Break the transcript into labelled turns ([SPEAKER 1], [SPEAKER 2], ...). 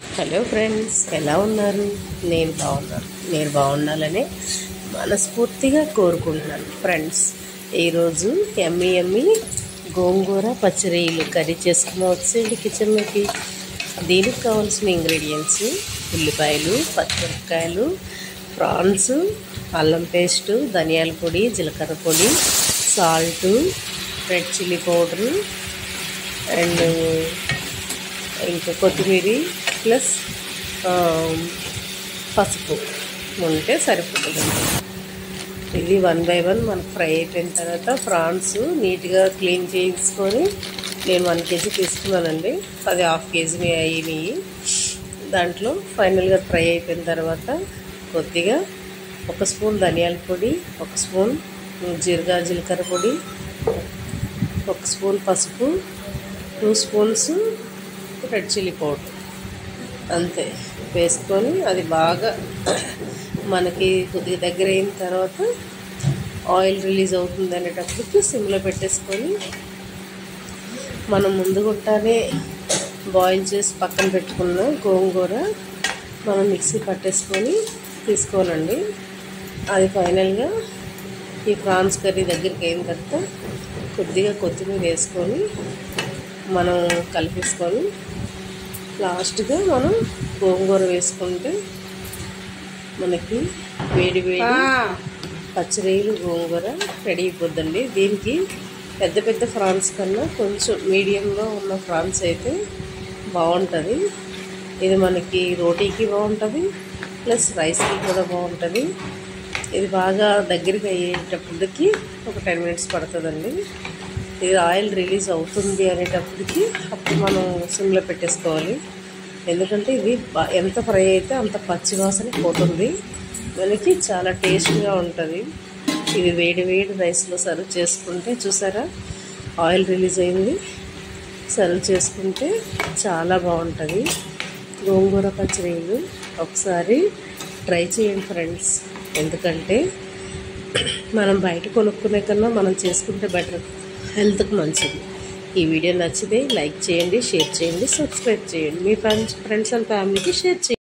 [SPEAKER 1] Hello friends, ఎలా ఉన్నారు? నేను బాగుండాలని మనస్ఫూర్తిగా కోరుకుంటున్నాను. ఫ్రెండ్స్, ఈరోజు ఎమ్మి గోంగూర పచ్చడిలు కర్రీ చేసుకుని వచ్చేయండి కిచెన్లోకి. దీనికి కావాల్సిన ఇంగ్రీడియంట్స్: ఉల్లిపాయలు, పచ్చిమిరపకాయలు, ప్రాన్స్, అల్లం పేస్టు, ధనియాల పొడి, జీలకర్ర పొడి, salt, red chilli powder and ఇంకా కొత్తిమీర ప్లస్ పసుపు ఉంటే సరిపోతుందండి. ఇది 1 బై 1 మనకు ఫ్రై అయిపోయిన తర్వాత ప్రాన్స్ నీట్గా క్లీన్ చేసుకొని నేను 1 కేజీ తీసుకున్నానండి. అది 1/2 కేజీ అయినాయి. దాంట్లో ఫైనల్గా ఫ్రై అయిపోయిన తర్వాత కొద్దిగా 1 స్పూన్ ధనియాల పొడి, 1 స్పూన్ జీలకర్ర పొడి, 1 స్పూన్ పసుపు, 2 స్పూన్స్ రెడ్ చిల్లీ పౌడర్ అంతే వేసుకొని అది బాగా మనకి కొద్దిగా దగ్గర అయిన తర్వాత ఆయిల్ రిలీజ్ అవుతుంది అనేటప్పటికి సిమ్లో పెట్టేసుకొని మనం ముందుగుంటానే బాయిల్ చేసి పక్కన పెట్టుకున్న గోంగూర మనం మిక్సీ పట్టేసుకొని తీసుకోవాలండి. అది ఫైనల్గా ఈ ప్రాన్స్ కర్రీ దగ్గరికి అయిన తర్వాత కొద్దిగా కొత్తిమీర వేసుకొని మనం కలిపేసుకొని లాస్ట్గా మనం గోంగూర వేసుకుంటే మనకి వేడి పచ్చడిలు గోంగూర రెడీ అయిపోద్దండి. దీనికి పెద్ద ఫ్రాన్స్ కన్నా కొంచెం మీడియంలో ఉన్న ఫ్రాన్స్ అయితే బాగుంటుంది. ఇది మనకి రోటీకి బాగుంటుంది, ప్లస్ రైస్కి కూడా బాగుంటుంది. ఇది బాగా దగ్గరికి అయ్యేటప్పటికి ఒక 10 మినిట్స్ పడుతుందండి. ఇది ఆయిల్ రిలీజ్ అవుతుంది అనేటప్పటికి అప్పుడు మనం సిమ్లో పెట్టేసుకోవాలి. ఎందుకంటే ఇది ఎంత ఫ్రై అయితే అంత పచ్చివాసన పోతుంది, మనకి చాలా టేస్ట్గా ఉంటుంది. ఇది వేడి రైస్లో సర్వ్ చేసుకుంటే చూసారా ఆయిల్ రిలీజ్ అయింది. సర్వ్ చేసుకుంటే చాలా బాగుంటుంది గోంగూర పచ్చడిలు. ఒకసారి ట్రై చేయండి ఫ్రెండ్స్, ఎందుకంటే మనం బయట కొనుక్కునే కన్నా మనం చేసుకుంటే బెటర్, హెల్త్కి మంచిది. ఈ వీడియో నచ్చితే లైక్ చేయండి, షేర్ చేయండి, సబ్స్క్రైబ్ చేయండి. మీ ఫ్రెండ్స్ అండ్ ఫ్యామిలీకి షేర్ చేయండి.